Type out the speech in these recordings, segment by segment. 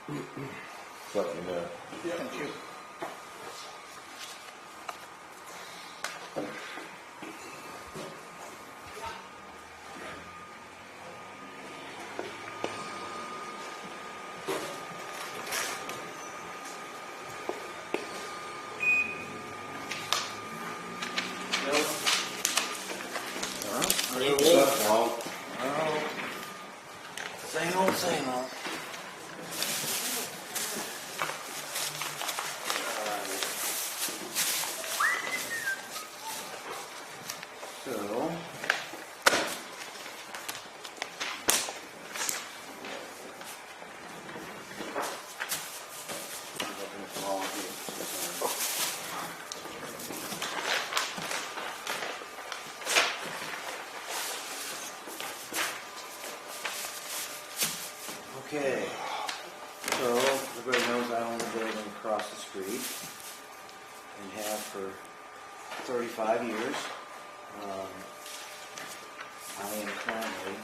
Just let me know. Yeah. Thank you. What's up, Paul? Oh, same old, same old. So, okay, so everybody knows I own the building across the street and have for 35 years. I am currently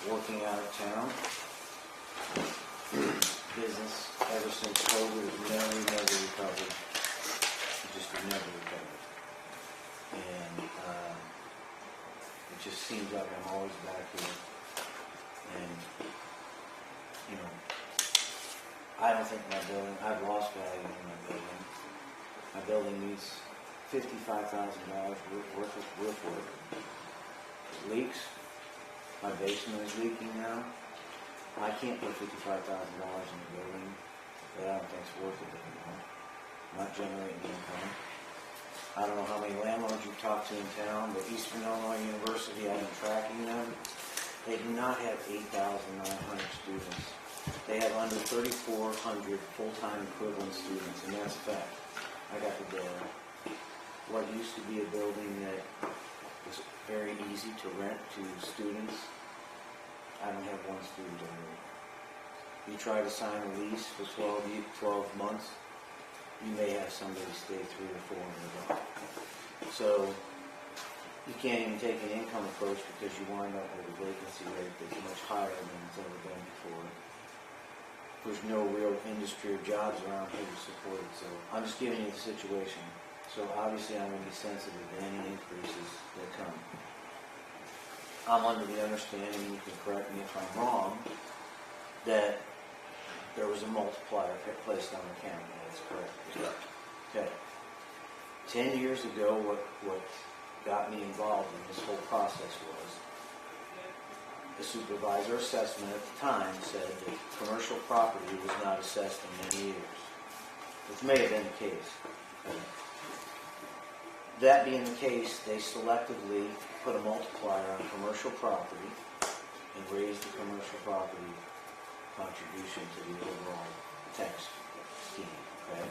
working out of town. Business ever since COVID has never recovered. It just never recovered. And it just seems like I'm always back here. And you know, I don't think my building, I've lost value in my building. My building needs $55,000 worth of roof work. It leaks. My basement is leaking now. I can't put $55,000 in the building, but I don't think it's worth it anymore. I'm not generating income. I don't know how many landlords you've talked to in town, but Eastern Illinois University, I've been tracking them. They do not have 8,900 students. They have under 3,400 full-time equivalent students, and that's a fact. I got the data. What used to be a building that was very easy to rent to students, I don't have one student anymore. You try to sign a lease for 12 months, you may have somebody stay 3 or 4 in the block. So you can't even take an income approach because you wind up with a vacancy rate that's much higher than it's ever been before. There's no real industry or jobs around here to support it, so I'm just giving you the situation. So obviously I'm going to be sensitive to any increases that come. I'm under the understanding, you can correct me if I'm wrong, that there was a multiplier placed on the county. That's correct. Correct. Okay. 10 years ago, what got me involved in this whole process was the supervisor assessment at the time said that commercial property was not assessed in many years, which may have been the case. That being the case, they selectively put a multiplier on commercial property and raised the commercial property contribution to the overall tax scheme. Okay?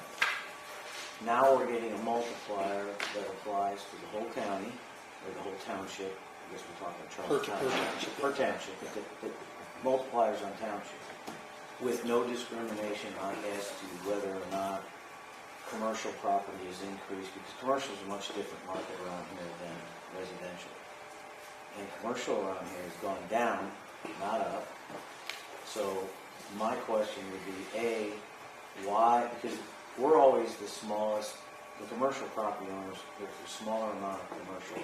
Now we're getting a multiplier that applies to the whole county, or the whole township. I guess we're talking Charles County. Per township. The multipliers on township, with no discrimination on as to whether or not commercial property is increased, because commercial is a much different market around here than residential. And commercial around here has gone down, not up. So my question would be, A, why? Because we're always the smallest, the commercial property owners, there's a smaller amount of commercial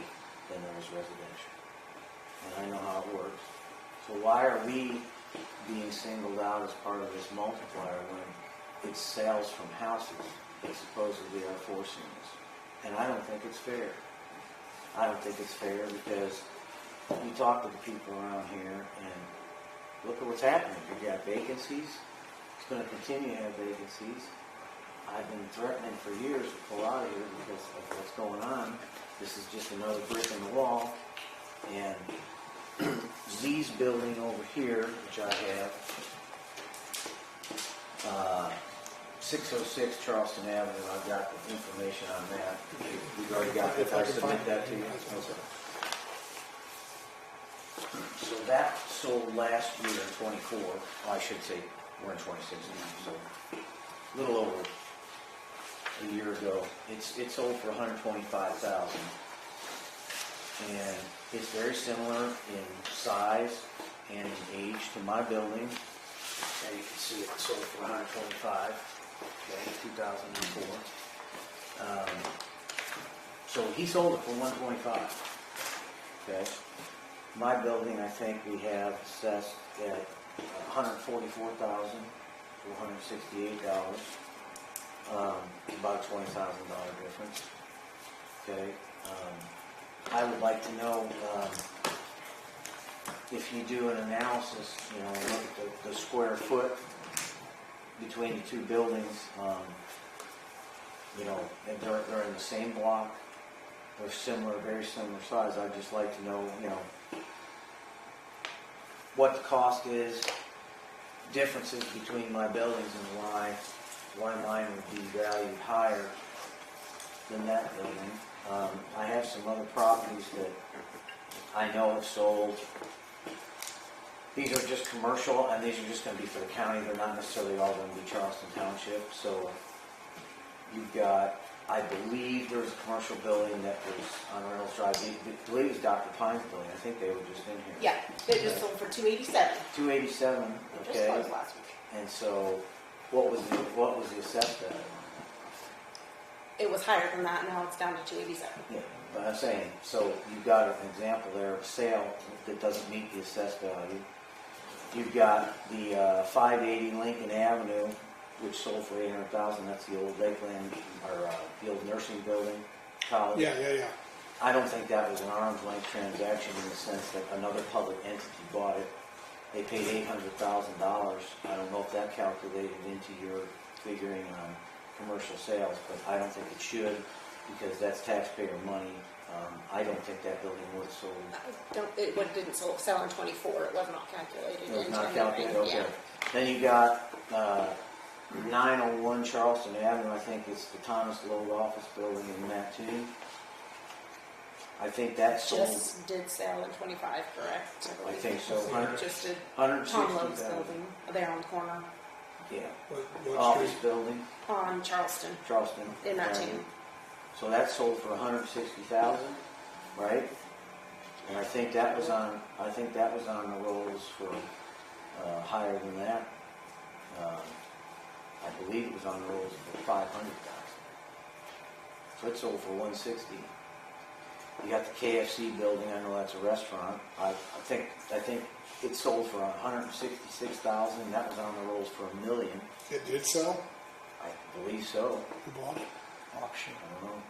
than there is residential. And I know how it works. So why are we being singled out as part of this multiplier when it's sales from houses that supposedly are forcing us? And I don't think it's fair. I don't think it's fair because you talk to the people around here and look at what's happening. You've got vacancies. It's going to continue to have vacancies. I've been threatening for years to pull out of here because of what's going on. This is just another brick in the wall. And Z's building over here, which I have, 606 Charleston Avenue, I've got the information on that. We've already got it. I submit that to you. Okay. So that sold last year in 24. Well, I should say we're in 2016, so a little over a year ago. It sold for $125,000, and it's very similar in size and in age to my building. And you can see it sold for 125, okay, 2004. So he sold it for 125, okay. My building, I think we have assessed at $144,468. About a $20,000 difference. Okay. I would like to know if you do an analysis, you know, look at the square foot between the two buildings. You know, and they're in the same block. They're similar, very similar size. I'd just like to know, you know, what the cost is, differences between my buildings, and why mine would be valued higher than that building. I have some other properties that I know have sold. These are just commercial, and these are just going to be for the county. They're not necessarily all going to be Charleston Township. So you've got, I believe there was a commercial building that was on Reynolds Drive. I believe it was Dr. Pine's building. I think they were just in here. Yeah, they just sold for $287. $287. Just Okay. closed last week. And so, what was the assessed at? It was higher than that. Now it's down to $287. Yeah, but I'm saying, so you've got an example there of a sale that doesn't meet the assessed value. You've got the 580 Lincoln Avenue, which sold for $800,000. That's the old Lakeland, or the old nursing building, college. Yeah. I don't think that was an arm's length transaction in the sense that another public entity bought it. They paid $800,000. I don't know if that calculated into your figuring on commercial sales, but I don't think it should, because that's taxpayer money. I don't think that building would have sold. It didn't sell in 24. It was not calculated. It was into not calculated, anything. okay. Then you got 901 Charleston Avenue. I think it's the Thomas Lowe office building in Mattoon. I think that sold. Just did sell in 25, correct? I think so. Just did 160,000. Tom Lowe's building there on the corner Yeah. What Office street? building, on Charleston Charleston. in that Avenue. team. So that sold for 160,000, right? And I think that was on the rolls for higher than that. I believe it was on the rolls for 500,000. So it sold for 160. You got the KFC building. I know that's a restaurant. I think it sold for 166,000. That was on the rolls for $1 million. It did sell? I believe so. Who bought it? Auction. I don't know.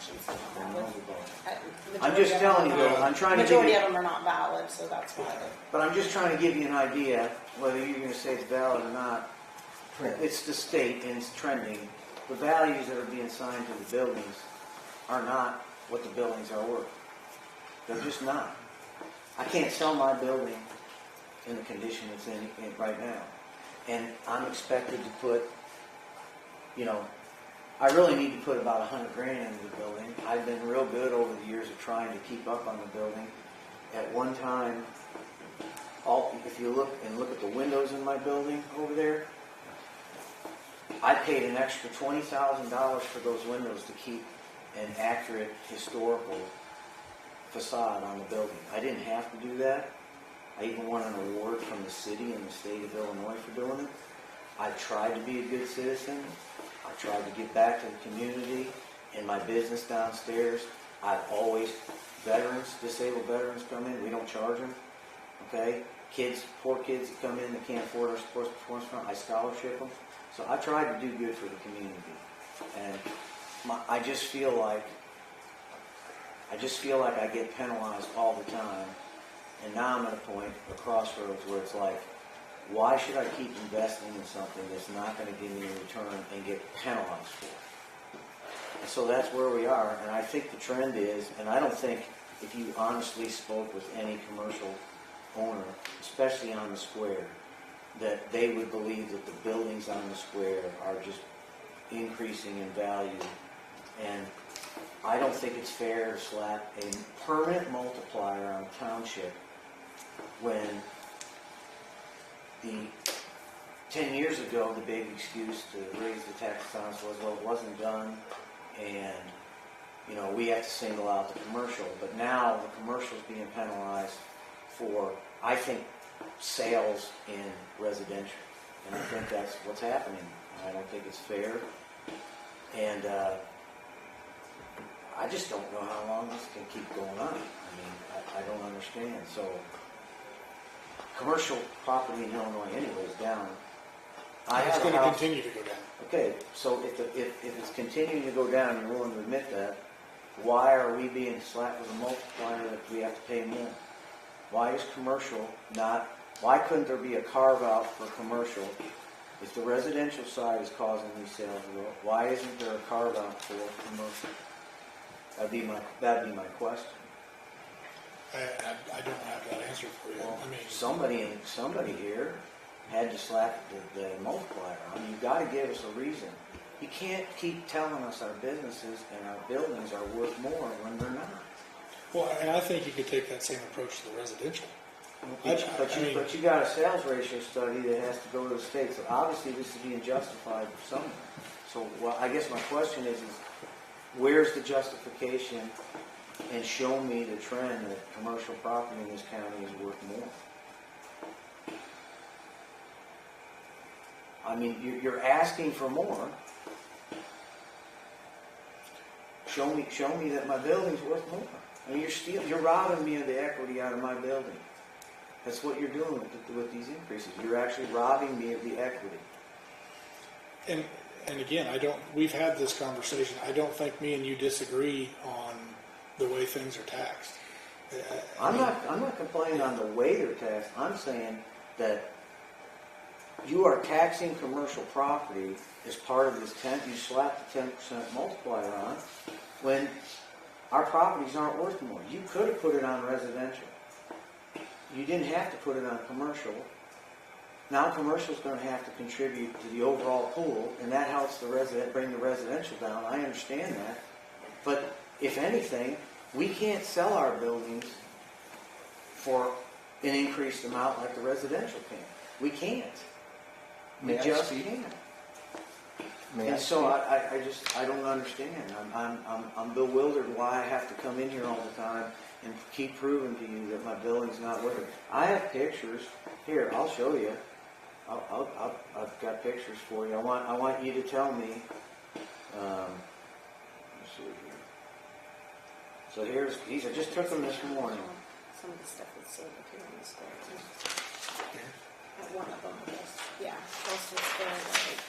Majority I'm just of telling them you, are though, not- I'm trying to give Majority you, of them are not valid, so that's why. but I'm just trying to give you an idea whether you're going to say it's valid or not. It's the state and it's trending. The values that are being assigned to the buildings are not what the buildings are worth. They're just not. I can't sell my building in the condition it's in right now. And I'm expected to put, you know, I really need to put about 100 grand into the building. I've been real good over the years of trying to keep up on the building. At one time, if you look at the windows in my building over there, I paid an extra $20,000 for those windows to keep an accurate historical facade on the building. I didn't have to do that. I even won an award from the city and the state of Illinois for doing it. I tried to be a good citizen. I tried to give back to the community. In my business downstairs, I've always, disabled veterans come in, we don't charge them, okay? Kids, poor kids that come in that can't afford our sports performance fund, I scholarship them. So I try to do good for the community. And I just feel like I get penalized all the time. And now I'm at a point, a crossroads, where it's like, why should I keep investing in something that's not going to give me a return and get penalized for it? And so that's where we are. And I think the trend is, and I don't think if you honestly spoke with any commercial owner, especially on the square, that they would believe that the buildings on the square are just increasing in value. And I don't think it's fair to slap a permanent multiplier on a township when 10 years ago, the big excuse to raise the tax on us was, well, it wasn't done, and, you know, we have to single out the commercial. But now the commercial is being penalized for, I think, sales in residential. And I think that's what's happening. I don't think it's fair. And I just don't know how long this can keep going on. I mean, I don't understand. So, commercial property in Illinois anyway is down. It's going to continue to go down. Okay, so if it's continuing to go down, you're willing to admit that, why are we being slapped with a multiplier that we have to pay more? Why is commercial not, why couldn't there be a carve out for commercial? If the residential side is causing these sales to go up, why isn't there a carve out for commercial? That'd be my question. I don't have that answer for you. Well, I mean, somebody here had to slap the multiplier on. You've got to give us a reason. You can't keep telling us our businesses and our buildings are worth more when they're not. well, and I think you could take that same approach to the residential. But you got a sales ratio study that has to go to the state. So obviously this is being justified somewhere. So well, I guess my question is where's the justification? And show me the trend that commercial property in this county is worth more. I mean, you're asking for more. Show me that my building's worth more. I mean, you're robbing me of the equity out of my building. That's what you're doing with these increases. You're actually robbing me of the equity. And again, we've had this conversation. I don't think me and you disagree on the way things are taxed. I'm not complaining on the way they're taxed. I'm saying that you are taxing commercial property as part of this 10. You slap the 10% multiplier on when our properties aren't worth more. You could have put it on residential. You didn't have to put it on commercial. Now commercial is going to have to contribute to the overall pool, and that helps bring the residential down. I understand that, but if anything, we can't sell our buildings for an increased amount like the residential can. We can't. We just can't. And so I don't understand. I'm bewildered why I have to come in here all the time and keep proving to you that my building's not worth it. I have pictures. Here, I'll show you. I've got pictures for you. I want you to tell me. Let's see here. So these I just took them this morning. Some of the stuff that's sold up here on the square. One of them, I guess. Yeah, most of it's there, like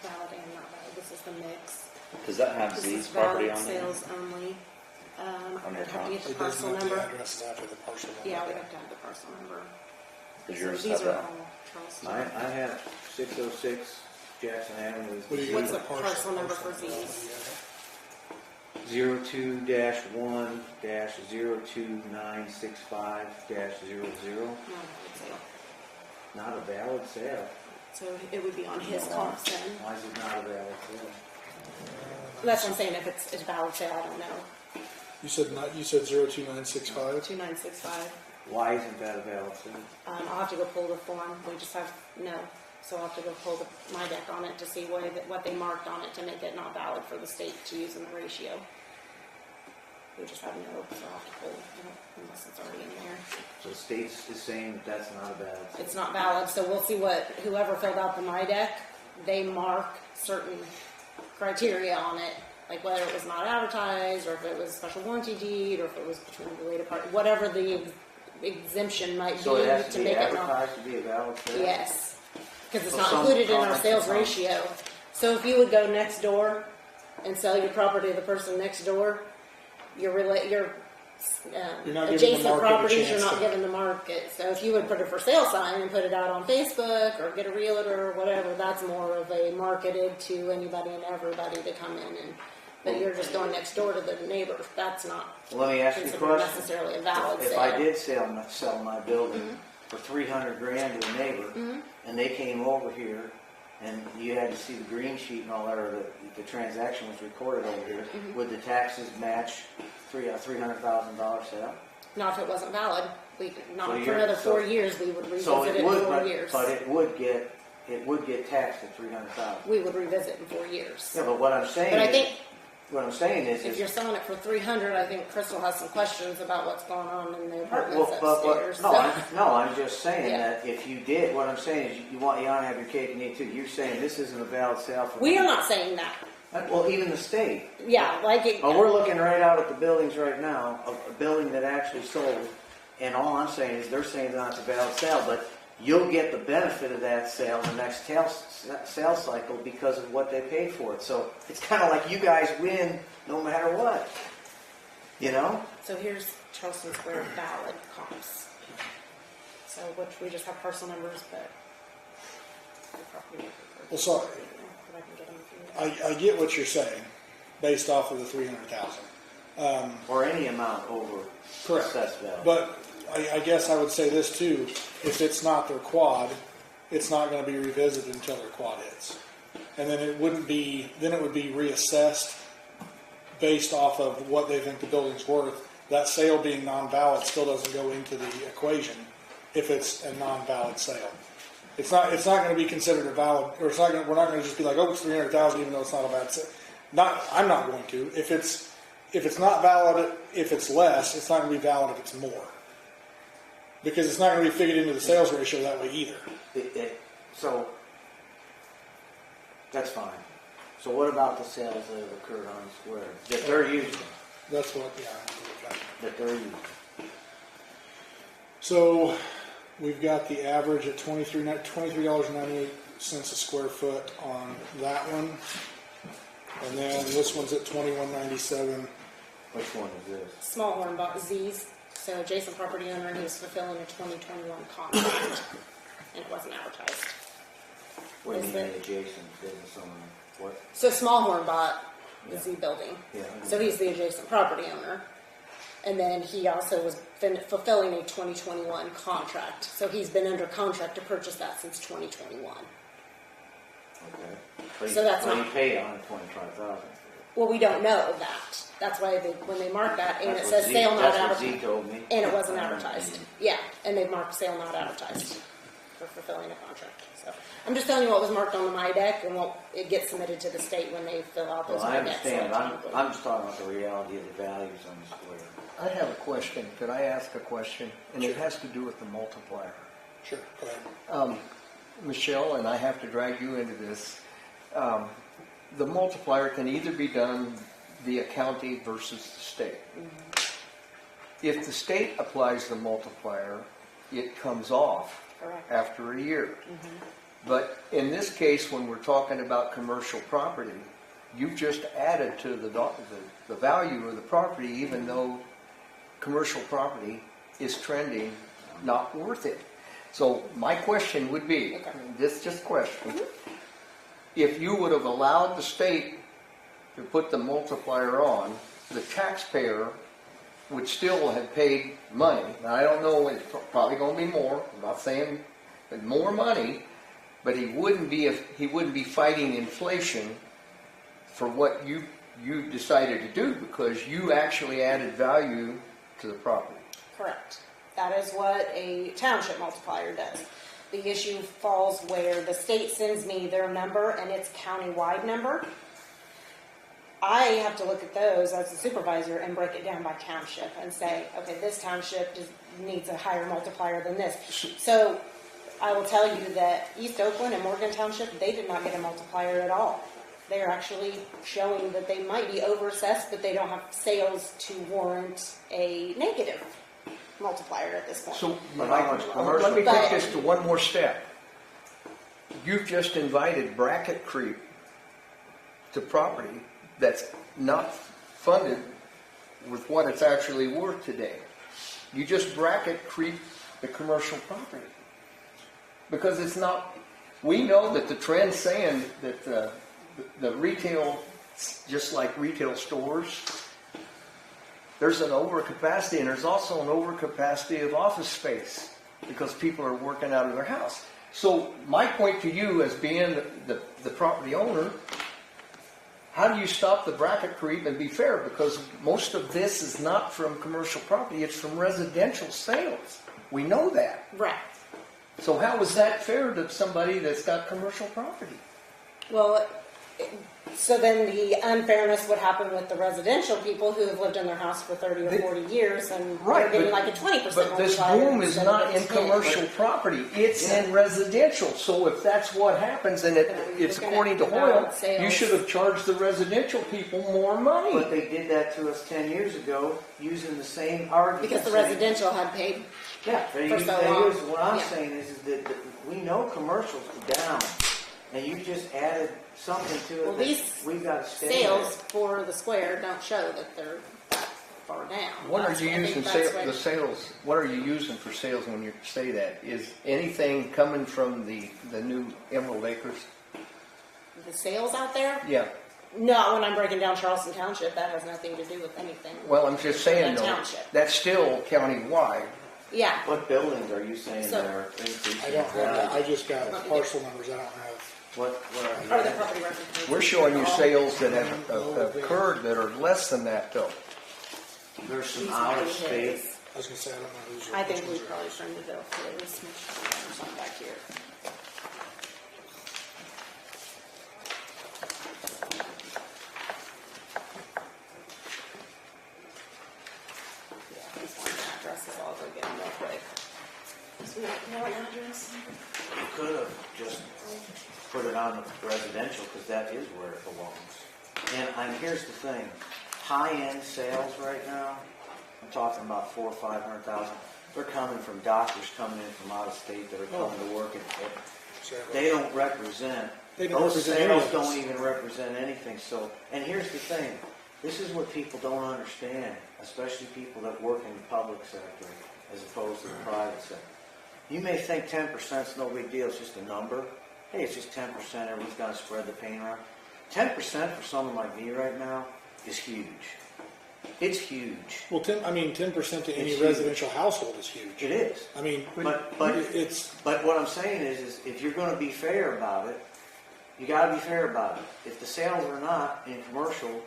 valid and not valid. This is the mix. Does that have This Z's is property valid on there? sales only. On your I'd have to get the It doesn't parcel have the number. addresses after the parcel number. Yeah, we have to have the parcel number. Does So yours these have are that? all Charleston. I have 606 Jackson Avenue. What do you What's get the parcel number for number? these? 02-1-02965-00. Not Not a valid sale. a valid sale. So it would be on his cost then. Why is it not a valid sale? That's what I'm saying. If it's a valid sale, I don't know. You said 02965? 2965. Why isn't that a valid sale? I'll have to go pull the form. We just have no. So I'll have to go pull my deck on it to see what they marked on it to make it not valid for the state to use in the ratio. We just have no, so I'll have to pull unless it's already in there. So the state is saying that that's not a valid sale. It's not valid, so we'll see what whoever filled out the my deck, they mark certain criteria on it, like whether it was not advertised, or if it was a special warranty deed, or if it was between the related party, whatever the exemption might So be it has to be make it not. advertised to be a valid sale? Yes, because it's So not some included in our comments sales and ratio. So if you would go next door and sell your property to the person next door, your You're not giving the adjacent market a properties, you're chance not to- giving the market. So if you would put a for sale sign and put it out on Facebook or get a realtor or whatever, that's more of a marketed to anybody and everybody to come in and. But you're just going next door to the neighbor. That's not Well, let me ask you a considered question. necessarily a valid If sale. I did sell my building for $300,000 to a neighbor, and they came over here, and you had to see the green sheet and all that, or the transaction was recorded over here, would the taxes match $300,000 sale? Not if it wasn't valid. Not So for you're- another so- 4 years. We would revisit So it it in would, 4 years. but it would get taxed at $300,000. We would revisit in 4 years. Yeah, but what I'm saying But I is, think what I'm saying is, If you're selling it for 300, I think Crystal has some questions about what's going on in the well, apartments upstairs. no, so- I'm just saying Yeah. that if you did, what I'm saying is you want to have your cake and eat it too. You're saying this isn't a valid sale for We are not saying that. Well, even the state. Yeah, like it. Well, we're looking right out at the buildings right now, a building that actually sold, and all I'm saying is they're saying it's not a valid sale, but you'll get the benefit of that sale in the next sales cycle because of what they paid for it. So it's kind of like you guys win no matter what, you know? So here's Charleston Square valid comps. So which we just have parcel numbers, but. Well, sorry. But I can get them if you need. I get what you're saying, based off of the 300,000. Or any amount over Correct. assessed value. But I guess I would say this too, if it's not their quad, it's not going to be revisited until their quad hits. And then it would be reassessed based off of what they think the building's worth. That sale being non-valid still doesn't go into the equation if it's a non-valid sale. It's not going to be considered a valid, or we're not going to just be like, oh, it's 300,000 even though it's not a bad sale. I'm not going to. If it's not valid, if it's less, it's not going to be valid if it's more. Because it's not going to be figured into the sales ratio that way either. So, that's fine. So what about the sales that have occurred on the square? That they're using. That's what, yeah. That they're using. So we've got the average at $23.98 a square foot on that one. And then this one's at $21.97. Which one is this? Small horn bought Z's. So adjacent property owner, and he was fulfilling a 2021 contract, and it wasn't advertised. What do you Is mean it- adjacent business owner? What? So Small horn bought the Yeah. Z building. Yeah. So he's the adjacent property owner. And then he also was fulfilling a 2021 contract. So he's been under contract to purchase that since 2021. Okay. But So that's but not- he paid $125,000. Well, we don't know that. That's why when they mark that, and it That's says what sale not That's what advertised. Z told me. And it wasn't advertised. Yeah, and they've marked sale not advertised for fulfilling a contract. So I'm just telling you what was marked on the My Deck, and what it gets submitted to the state when they fill out those Well, I My Decks. understand. I'm just talking about the reality of the values on the square. I have a question. Could I ask a question? And it has to do with the multiplier. Sure, go ahead. Michelle, and I have to drag you into this. The multiplier can either be done via county versus the state. If the state applies the multiplier, it comes off Correct. after a year. But in this case, when we're talking about commercial property, you've just added to the value of the property, even though commercial property is trending not worth it. So my question would be, Okay. this is just a question, if you would have allowed the state to put the multiplier on, the taxpayer would still have paid money. Now, I don't know, it's probably going to be more. I'm not saying but more money, but he wouldn't be fighting inflation for what you decided to do, because you actually added value to the property. Correct. That is what a township multiplier does. The issue falls where the state sends me their number, and it's county-wide number. I have to look at those as a supervisor and break it down by township and say, okay, this township needs a higher multiplier than this. So I will tell you that East Oakland and Morgan Township, they did not get a multiplier at all. They are actually showing that they might be overassessed, but they don't have sales to warrant a negative multiplier at this point. So But how much commercial- let me But- take this to one more step. You've just invited bracket creep to property that's not funded with what it's actually worth today. You just bracket creep the commercial property. Because it's not, we know that the trend's saying that the retail, just like retail stores, there's an overcapacity, and there's also an overcapacity of office space because people are working out of their house. So my point to you as being the property owner, how do you stop the bracket creep and be fair? Because most of this is not from commercial property, it's from residential sales. We know that. Right. So how is that fair to somebody that's got commercial property? Well, So then the unfairness would happen with the residential people who have lived in their house for 30 or 40 years and Right, they're getting but- like a 20% But this multiplier boom is instead not of in 10. commercial property, it's Yeah. in residential. So if that's what happens and it's Looking according to at Hoyle, balance sales. you should have charged the residential people more But money. they did that to us 10 years ago using the same argument. Because the saying- residential had paid. Yeah, they for use- so they long. use- what I'm Yeah. saying is that we know commercials are down, and you just added something to it Well, that these we've got to stay Sales for the square don't show that they're that far down. What are That's- you I think using, that's what- the sales, what are you using for sales when you say that? Is anything coming from the new Emerald Acres? The sales out there? Yeah, No, when I'm breaking down Charleston Township, that has nothing to do with anything. well, I'm just saying The though, township. that's still countywide. Yeah. What buildings are you saying So- that are increasing? I don't have that. I just got Let me parcel numbers. I don't have. What Or are the you? property record. We're showing you sales that have occurred that are less than that though. There's some These out might of be state. his. I was gonna say I don't know who's. I think which we ones are- probably trimmed the bill for this or something back here. Yeah, these one addresses, I'll go get them real quick. So we don't know an address. You could have just put it on the residential, because that is where it belongs. And here's the thing, high-end sales right now, I'm talking about 400,000 or 500,000. They're coming from doctors coming in from out of state that are coming to work. They don't represent. They don't Those represent any sales of us. don't even represent anything. So, and here's the thing, this is what people don't understand, especially people that work in the public sector as opposed to the private sector. You may think 10% is no big deal, it's just a number. Hey, it's just 10%, everyone's got to spread the pain around. 10% for someone like me right now is huge. It's huge. Well, 10% to any It's huge. residential household is huge. It is. I mean, But it's But what I'm saying is if you're going to be fair about it, you got to be fair about it. If the sales are not in commercial,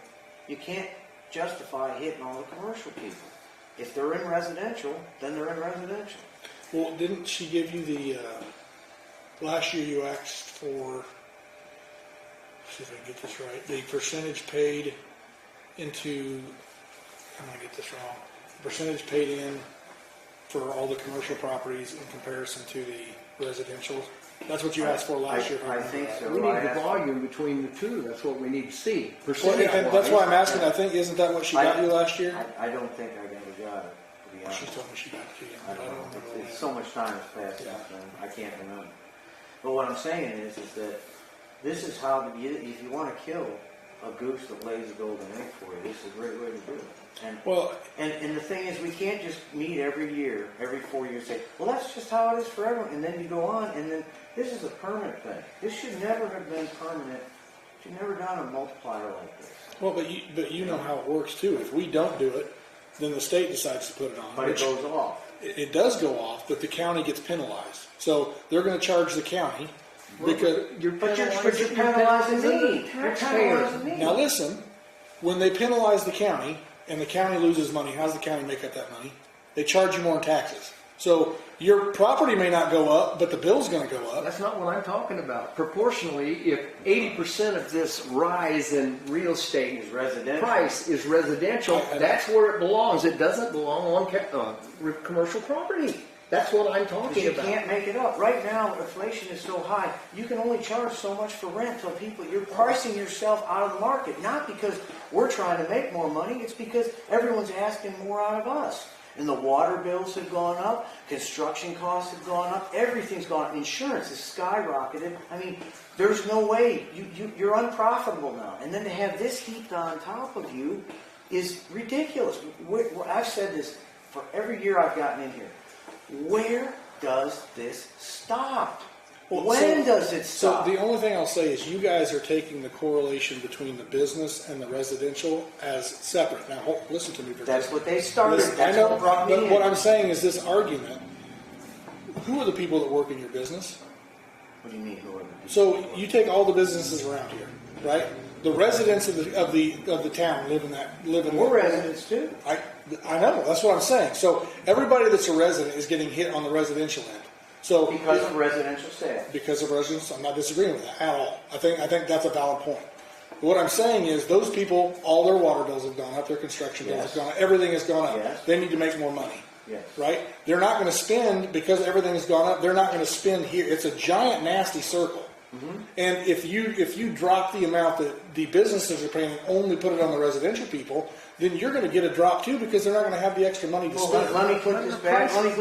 you can't justify hitting all the commercial people. If they're in residential, then they're in residential. well. Didn't she give you the last year? You asked for. See if I can get this right. The percentage paid into. I'm gonna get this wrong. The percentage paid in for all the commercial properties in comparison to the residential. That's what you asked for last year. if I remember think right. so. We need the volume between the two, that's what we need to see. Well, and that's why I'm asking. I think isn't that what she got I- you last year? I don't think I ever got it, to be honest. She told me she got it to you. I but don't know. remember It's that. so much time has passed since then. I can't remember. But what I'm saying is that this is how, if you want to kill a goose that lays a golden egg for you, this is a great way to do it. Well, And the thing is, we can't just meet every year, every 4 years, say, well, that's just how it is for everyone. And then you go on, and then this is a permanent thing. This should never have been permanent. Should never done a multiplier like this. well, but you know how it works too. If we don't do it, then the state decides to put it on. But it which goes off. it does go off, but the county gets penalized. So they're going to charge the county because. But you're penalizing me. You're penalizing me. Now listen, when they penalize the county and the county loses money, how does the county make up that money? They charge you more in taxes. So your property may not go up, but the bill's going to go up. That's not what I'm talking about. Proportionally, if 80% of this rise in real estate Is residential. price is residential, that's where it belongs. It doesn't belong on commercial property. That's what I'm Because talking you about. can't make it up. Right now, inflation is so high, you can only charge so much for rent till people, you're pricing yourself out of the market. Not because we're trying to make more money, it's because everyone's asking more out of us. And the water bills have gone up, construction costs have gone up, everything's gone up. Insurance has skyrocketed. I mean, there's no way. You're unprofitable now. And then to have this heaped on top of you is ridiculous. I've said this for every year I've gotten in here. Where does this stop? Well, When so- does it So stop? the only thing I'll say is you guys are taking the correlation between the business and the residential as separate. Now, listen to me for a That's second. what they started. Listen, That's I know, what brought me but in. what I'm saying is this argument. Who are the people that work in your business? What do you mean? Who are the people? So you take all the businesses around here, right? The residents of the town live in. We're residents too. I know. That's what I'm saying. So everybody that's a resident is getting hit on the residential end. So Because of residential sales. because of residents, I'm not disagreeing with that at all. I think that's a valid point. What I'm saying is those people, all their water bills have gone up, their construction bills Yes. have gone up, everything has gone up. Yes. They need to make more money. Yes. Right? They're not going to spend, because everything has gone up, they're not going to spend here. It's a giant nasty circle. Mm-hmm. And if you drop the amount that the businesses are paying and only put it on the residential people, then you're going to get a drop too, because they're not going to have the extra money to Well, spend. let me put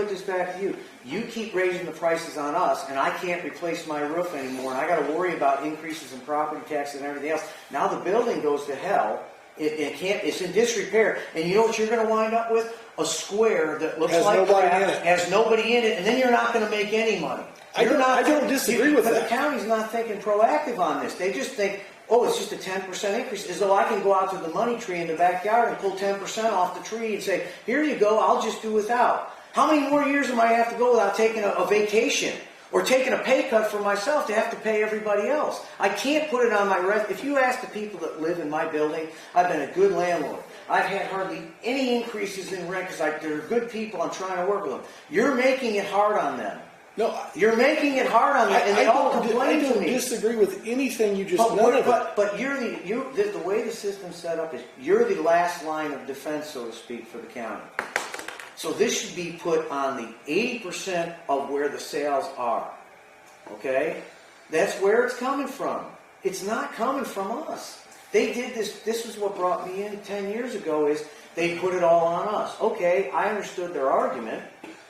this back to you. You keep raising the prices on us, and I can't replace my roof anymore, and I got to worry about increases in property taxes and everything else. Now the building goes to hell. It's in disrepair, and you know what you're going to wind up with? A square that looks Has like nobody crap, in it. has nobody in it, and then you're not going to make any money. I don't disagree with but that. the county's not thinking proactive on this. They just think, oh, it's just a 10% increase, as though I can go out to the money tree in the backyard and pull 10% off the tree and say, here you go, I'll just do without. How many more years am I have to go without taking a vacation or taking a pay cut for myself to have to pay everybody else? I can't put it on my rent. If you ask the people that live in my building, I've been a good landlord. I've had hardly any increases in rent because they're good people. I'm trying to work with them. You're making it hard on them. No, You're making it hard on them, and they all complain I to don't me. disagree with anything you just But you're the way the system's set up is you're the last line of defense, so to speak, for the county. So this should be put on the 80% of where the sales are. Okay? That's where it's coming from. It's not coming from us. They did this. This was what brought me in 10 years ago, is they put it all on us. Okay, I understood their argument.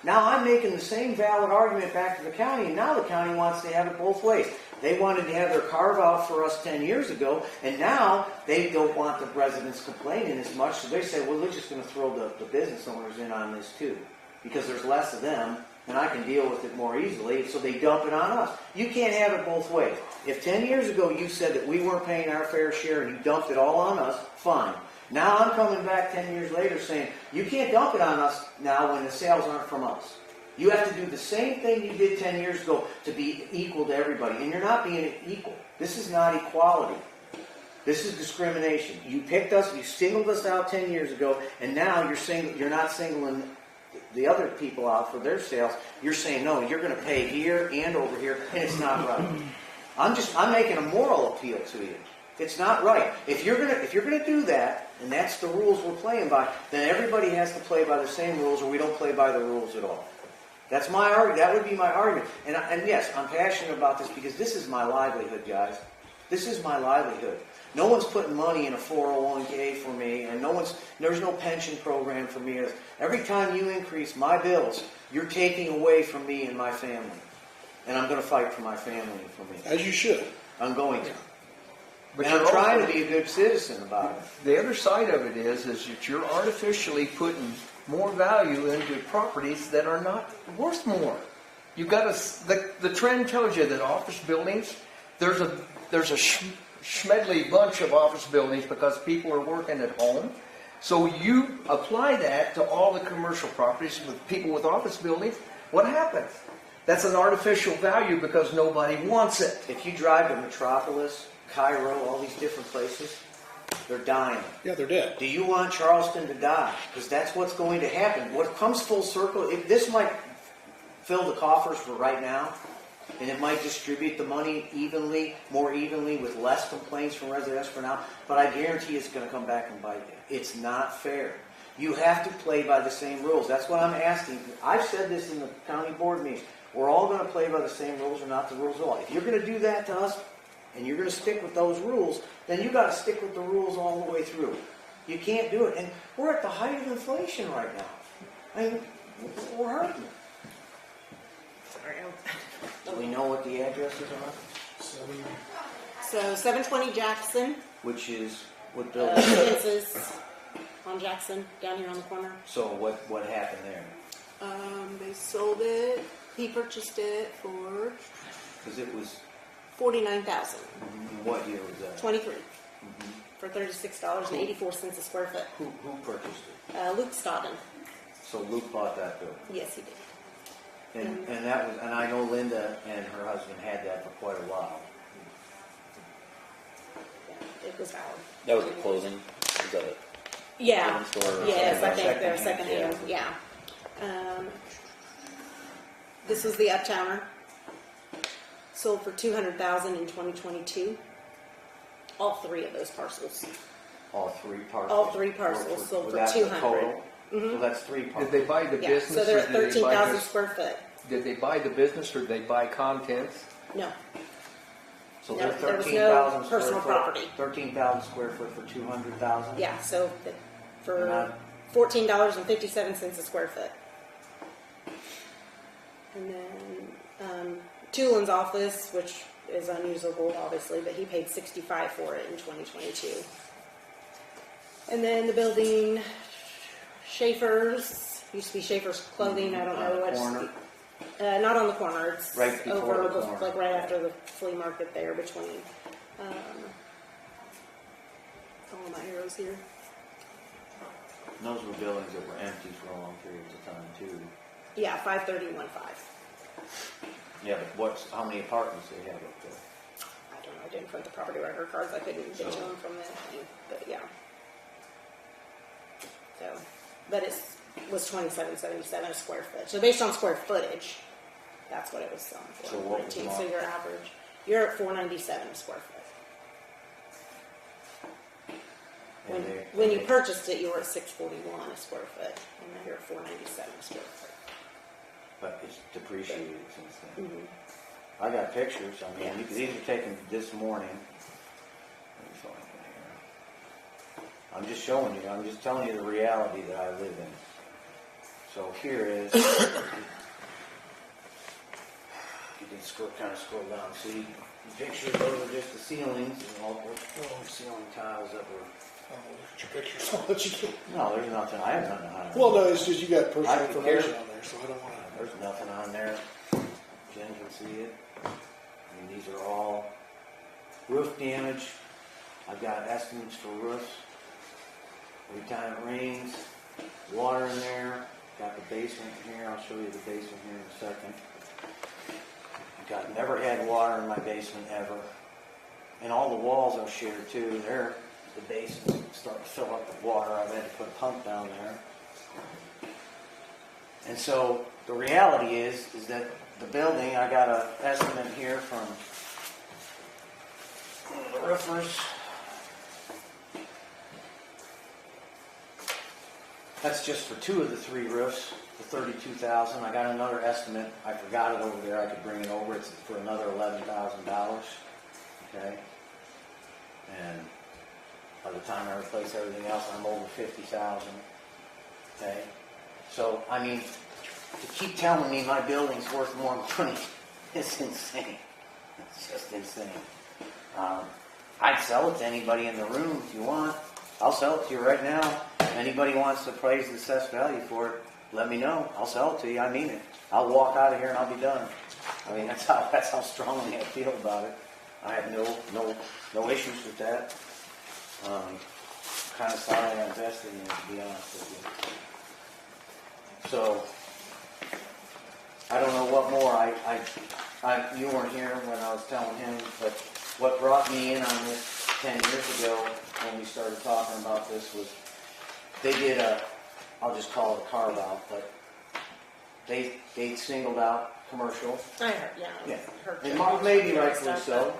Now I'm making the same valid argument back to the county, and now the county wants to have it both ways. They wanted to have their carve out for us 10 years ago, and now they don't want the residents complaining as much, so they say, well, we're just going to throw the business owners in on this too, because there's less of them, and I can deal with it more easily, so they dump it on us. You can't have it both ways. If 10 years ago you said that we weren't paying our fair share and you dumped it all on us, fine. Now I'm coming back 10 years later saying, you can't dump it on us now when the sales aren't from us. You have to do the same thing you did 10 years ago to be equal to everybody. And you're not being equal. This is not equality. This is discrimination. You picked us, you singled us out 10 years ago, and now you're not singling the other people out for their sales. You're saying, no, you're going to pay here and over here, and it's not right. I'm making a moral appeal to you. It's not right. If you're gonna do that, and that's the rules we're playing by, then everybody has to play by the same rules, or we don't play by the rules at all. That's my argument. That would be my argument. And yes, I'm passionate about this because this is my livelihood, guys. This is my livelihood. No one's putting money in a 401k for me, and there's no pension program for me. Every time you increase my bills, you're taking away from me and my family. And I'm going to fight for my family and for me. As you should. I'm going to. But And I'm you're trying also- to be a good citizen about it. The other side of it is that you're artificially putting more value into properties that are not worth more. You've got the trend tells you that office buildings, there's a schmedley bunch of office buildings because people are working at home. So you apply that to all the commercial properties with people with office buildings. What happens? That's an artificial value because nobody wants it. If you drive to Metropolis, Cairo, all these different places, they're dying. Yeah, they're dead. Do you want Charleston to die? Because that's what's going to happen. What comes full circle, this might fill the coffers for right now, and it might distribute the money more evenly, with less complaints from residents for now, but I guarantee it's going to come back and bite you. It's not fair. You have to play by the same rules. That's what I'm asking. I've said this in the county board meetings. We're all going to play by the same rules or not the rules at all. If you're going to do that to us, and you're going to stick with those rules, then you got to stick with the rules all the way through. You can't do it. And we're at the height of inflation right now. I mean, we're hurting. Do we know what the addresses are? So 720 Jackson, Which is what building? Vince's on Jackson, down here on the corner. So what happened there? They sold it. He purchased it for Because it was, $49,000. what year was that? 23 for $36.84 a square foot. Who purchased it? Luke Stodden. So Luke bought that building. Yes, he did. And I know Linda and her husband had that for quite a while. Yeah, it was valid. That was a closing. Is that it? Yeah. Store or Yes, I something? think they're secondhand. Yeah. This was the Uptowner. Sold for $200,000 in 2022. all three of those parcels. All three parcels? All three parcels sold for that's the 200. total? So that's three parcels. Did they buy the Yeah, business? so they're or at did they buy 13,000 just- square foot. Did they buy the business or did they buy contents? No, So No, they're there was no 13,000 square personal foot. property. 13,000 square foot for 200,000? yeah, so for Not- $14.57 a square foot. And then Tulin's office, which is unusable obviously, but he paid $65 for it in 2022. And then the building, Schaefer's, used to be Schaefer's Clothing, I don't On know the what. corner? Not on the corner, it's Right before over, the corner. like right after the flea market there between, all my arrows here. Those were buildings that were empty for long periods of time too. Yeah, 531.5. Yeah, but how many apartments they have up there? I don't know, I didn't print the property record cards, I couldn't get to So- them from the thing, but yeah. So, but it was $27.77 a square foot, so based on square footage, that's what it was selling for. So what was 19. the So your average, you're at $497 a square foot. And they- When you purchased it, you were at $641 a square foot, and now you're at $497 a square foot. But it's depreciated since then. Mm-hmm. I got pictures, I mean, Yeah. these were taken this morning. Let me find them here. I'm just showing you, I'm just telling you the reality that I live in. So here is, you can kind of scroll down, see the pictures, those are just the ceilings, and all the ceiling tiles that were, Oh, look at your pictures. I'll let you get. no, there's nothing, I have nothing to hide. Well, no, it's just you got I personal could information care. on there, so I don't want to. There's nothing on there. Jen can see it. I mean, these are all roof damage. I've got estimates for roofs. Every time it rains, water in there. Got the basement here. I'll show you the basement here in a second. Never had water in my basement ever. And all the walls are sheared too. There, the basement's starting to fill up with water. I've had to put a pump down there. And so the reality is that the building, I got an estimate here from one of the roofers. That's just for two of the three roofs, the $32,000. I got another estimate. I forgot it over there. I could bring it over. It's for another $11,000. Okay. And by the time I replace everything else, I'm over $50,000. Okay. So, I mean, to keep telling me my building's worth more money is insane. It's just insane. I'd sell it to anybody in the room if you want. I'll sell it to you right now. If anybody wants to appraise the assessed value for it, let me know. I'll sell it to you. I mean it. I'll walk out of here and I'll be done. I mean, that's how strongly I feel about it. I have no issues with that. Kind of sorry I invested in it, to be honest with you. So, I don't know what more. You weren't here when I was telling him, but what brought me in on this 10 years ago when we started talking about this was they did I'll just call it a carve out, but they singled out commercial. I heard, yeah. Yeah, Heard and maybe that rightfully stuff, so.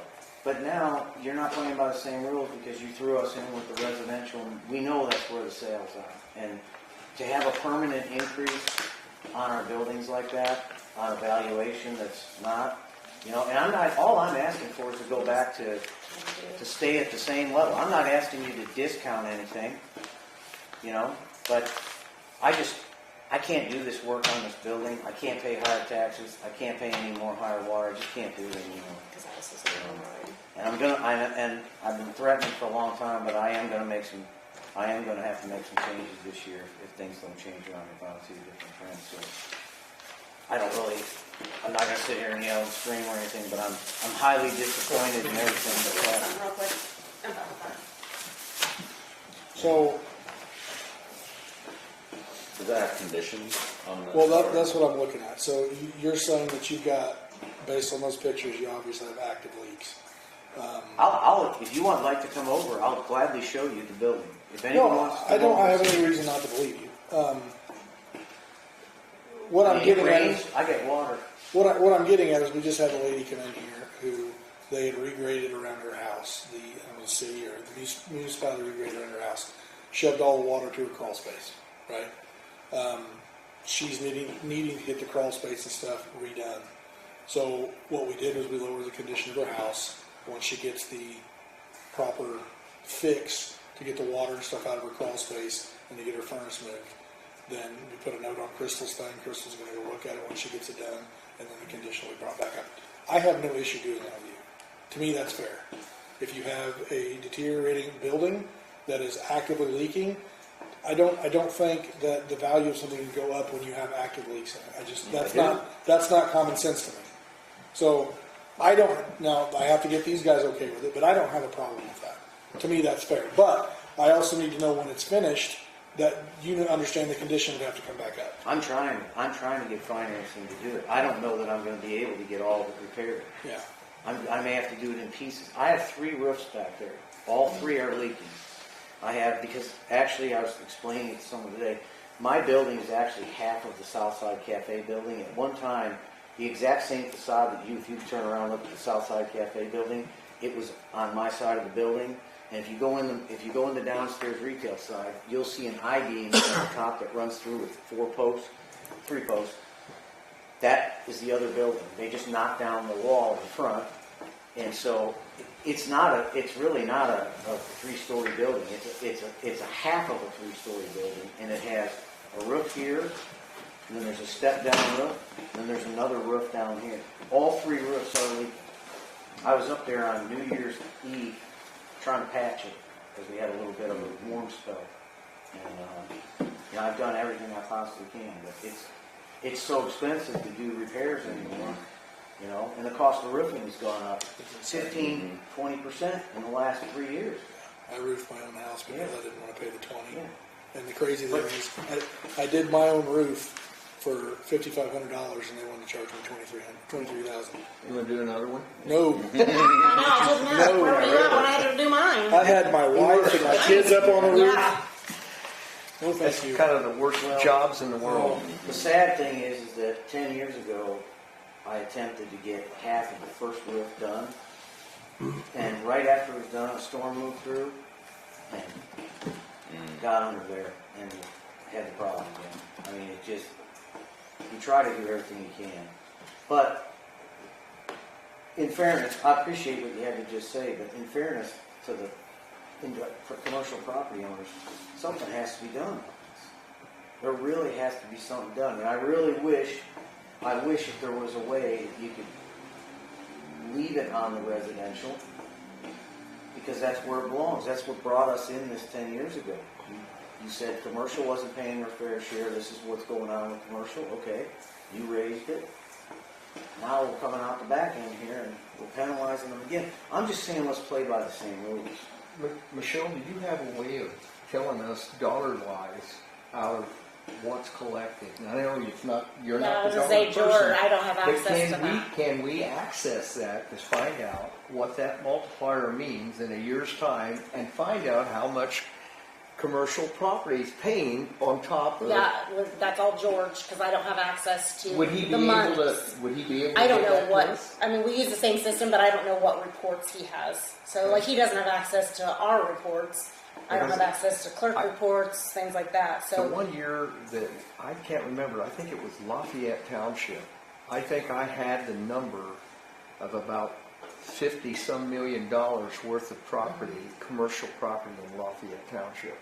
But now you're not playing by the same rules because you threw us in with the residential. And we know that's where the sales are, and to have a permanent increase on our buildings like that, on a valuation that's not, and I'm not. All I'm asking for is to go back to stay at the same level. I'm not asking you to discount anything, but I can't do this work on this building. I can't pay higher taxes. I can't pay any more higher water. I just can't do it anymore. Because that was his own. And I've been threatening for a long time, but I am going to have to make some changes this year if things don't change around, if I don't see a different trend. So I'm not going to sit here and yell and scream or anything, but I'm highly disappointed in everything that's happened. Real quick. I'm done with that. So, Is that a condition on the? well, that's what I'm looking at. So you're saying that you've got, based on those pictures, you obviously have active leaks. If you would like to come over, I'll gladly show you the building. If anyone No, wants to I come don't over, have any reason not to believe you. What I'm it getting at rains, is, I get water. what I'm getting at is we just had a lady come in here who they had regraded around her house. The city or the municipality regraded around her house, shoved all the water to her crawl space, right? She's needing to get the crawl space and stuff redone. So what we did was we lowered the condition of her house. Once she gets the proper fix to get the water and stuff out of her crawl space and to get her furnace moved, then we put a note on Crystal's thing. Crystal's going to go look at it when she gets it done, and then the condition will be brought back up. I have no issue doing that with you. To me, that's fair. If you have a deteriorating building that is actively leaking, I don't think that the value of something can go up when you have active leaks in it. That's not common sense to me. So I have to get these guys okay with it, but I don't have a problem with that. To me, that's fair. But I also need to know when it's finished that you understand the condition would have to come back up. I'm trying to get financing to do it. I don't know that I'm going to be able to get all of it repaired. Yeah. I may have to do it in pieces. I have 3 roofs back there. All 3 are leaking. Because actually I was explaining it to someone today, my building is actually half of the Southside Cafe building. At one time, the exact same facade that if you turn around and look at the Southside Cafe building, it was on my side of the building. And if you go in the downstairs retail side, you'll see an I-beam at the top that runs through with 3 posts. That is the other building. They just knocked down the wall in front, and so it's really not a 3-story building. It's a half of a 3-story building, and it has a roof here, and then there's a step down roof, and then there's another roof down here. All 3 roofs are leaking. I was up there on New Year's Eve trying to patch it because we had a little bit of a warm spell, and I've done everything I possibly can, but it's so expensive to do repairs anymore. And the cost of roofing has gone up 15-20% in the last 3 years. I roofed my own house because I didn't want to pay the $20. Yeah. And the crazy thing is, I did my own roof for $5,500, and they wanted to charge me $23,000. You want to do another one? No. I told them that. No, Where were you at when I had to do mine? I had my wife and my kids up on the roof. Yeah. No, That's thank you. kind of the worst jobs in the world. The sad thing is that 10 years ago, I attempted to get half of the first roof done, and right after it was done, a storm moved through and got under there and had the problem again. I mean, you try to do everything you can. But in fairness, I appreciate what you had to just say, but in fairness to for commercial property owners, something has to be done. There really has to be something done. And I wish if there was a way that you could leave it on the residential, because that's where it belongs. That's what brought us in this 10 years ago. You said commercial wasn't paying their fair share. This is what's going on with commercial. Okay, you raised it. Now we're coming out the back end here and we're penalizing them again. I'm just saying let's play by the same rules. Michelle, do you have a way of telling us dollar-wise out of what's collected? And I know you're not the dollar person. George, I don't have but access to that. Can we access that to find out what that multiplier means in a year's time and find out how much commercial property is paying on top of? Yeah, that's all George, because I don't have access to Would he be the able months. to? Would he be able to? I don't give know that to what. us? I mean, we use the same system, but I don't know what reports he has. So, like, he doesn't have access to our reports. I don't have access to clerk reports, things like that. So the one year that I can't remember, I think it was Lafayette Township. I think I had the number of about $50-some million worth of property, commercial property in Lafayette Township.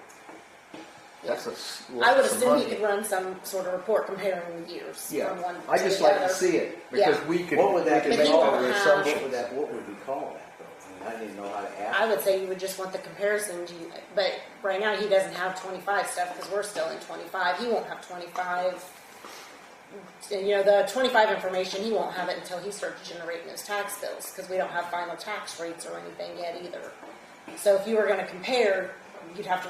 That's I would assume he could run some sort of report comparing the years from one I to just the like other. to see it because we could What would that we be? could make all the But he won't have- assumptions. What would we call that, though? I mean, I didn't know how to ask. I would say you would just want the comparison, but right now he doesn't have 25 stuff because we're still in 25. He won't have 25. The 25 information, he won't have it until he starts generating his tax bills because we don't have final tax rates or anything yet either. So if you were going to compare, you'd have to,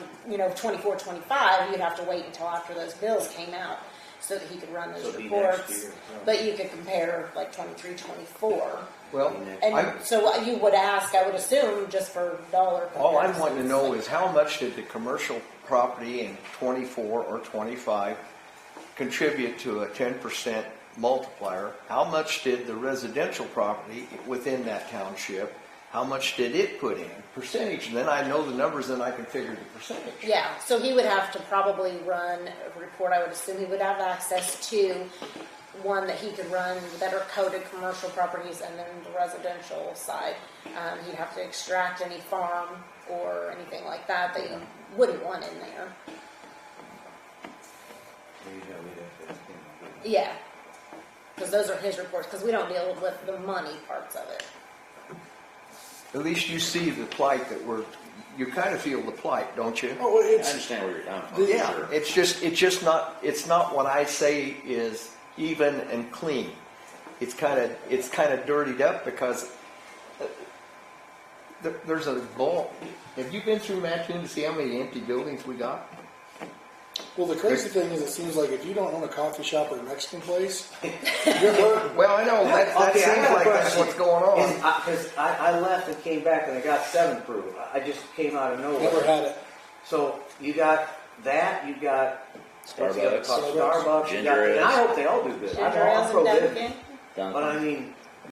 24, 25, you'd have to wait until after those bills came out so that he could run those So it'd be reports. next year. But you could compare like 23, 24. Well, And so what you would ask, I would assume, just for dollar all I'm wanting to comparisons. know is how much did the commercial property in 24 or 25 contribute to a 10% multiplier. How much did the residential property within that township, how much did it put in? Percentage, and then I know the numbers, then I can figure the percentage. Yeah, so he would have to probably run a report. I would assume he would have access to one that he could run that are coded commercial properties, and then the residential side. He'd have to extract any farm or anything like that that you wouldn't want in there. Yeah, because those are his reports, because we don't deal with the money parts of it. At least you see the plight you kind of feel the plight, don't you? Oh, I understand where you're coming from. Yeah, sure. it's not what I say is even and clean. It's kind of dirtied up because there's a ball. Have you been through Mattoon to see how many empty buildings we got? Well, the crazy thing is, it seems like if you don't own a coffee shop or a Mexican place, you're hurting. Well, I know that Okay, I seems got a like that's question. what's going on. Because I left and came back and I got 7 proof. I just came out of nowhere. Never had it. So you got that, you got what's the other Starbucks. called? Starbucks, you Ginger got, and I ales. hope they all do good. Ginger I'm ales pro and good. Dunkin'. But I mean,